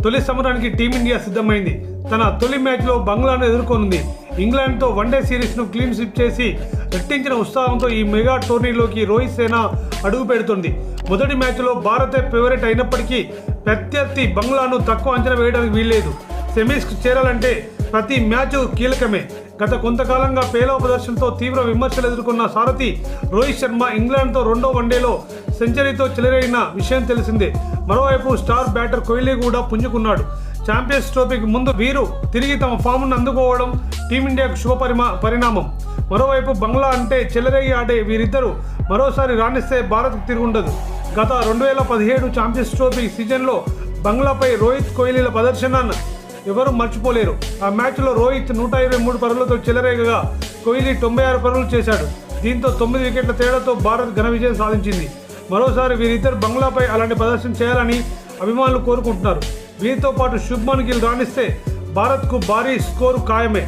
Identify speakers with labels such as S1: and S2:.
S1: తొలి సమరానికి టీమిండియా సిద్ధమైంది. తన తొలి మ్యాచ్లో బంగ్లాను ఎదుర్కొనుంది. ఇంగ్లాండ్తో వన్డే సిరీస్ను క్లీన్ స్వీప్ చేసి రెట్టించిన ఉత్సాహంతో ఈ మెగా టోర్నీలోకి రోహిత్ సేన అడుగు పెడుతుంది. మొదటి మ్యాచ్లో భారతే ఫేవరెట్ అయినప్పటికీ ప్రత్యర్థి బంగ్లాను తక్కువ అంచనా వేయడానికి వీల్లేదు. సెమీస్కు చేరాలంటే ప్రతి మ్యాచ్ కీలకమే. గత కొంతకాలంగా పేలవ ప్రదర్శనతో తీవ్ర విమర్శలు ఎదుర్కొన్న సారథి రోహిత్ శర్మ ఇంగ్లాండ్తో రెండో వన్డేలో సెంచరీతో చెలరేగిన విషయం తెలిసిందే. మరోవైపు స్టార్ బ్యాటర్ కోహ్లీ కూడా పుంజుకున్నాడు. ఛాంపియన్స్ ట్రోఫీకి ముందు వీరు తిరిగి తమ ఫామ్ను అందుకోవడం టీమిండియాకు శుభ పరిణామం. మరోవైపు బంగ్లా అంటే చెలరేగి ఆడే వీరిద్దరూ మరోసారి రాణిస్తే భారత్కు తిరుగుండదు. గత 2017 ఛాంపియన్స్ ట్రోఫీ సీజన్లో బంగ్లాపై రోహిత్ కోహ్లీల ప్రదర్శనను ఎవరూ మర్చిపోలేరు. ఆ మ్యాచ్లో రోహిత్ 123 పరుగులతో చెలరేగగా కోహ్లీ 96 పరుగులు చేశాడు. దీంతో 9 వికెట్ల తేడాతో భారత్ ఘన విజయం సాధించింది. మరోసారి వీరిద్దరు బంగ్లాపై అలాంటి ప్రదర్శన చేయాలని అభిమానులు కోరుకుంటున్నారు. వీరితో పాటు శుభ్మన్ గిల్ రాణిస్తే భారత్కు భారీ స్కోరు ఖాయమే.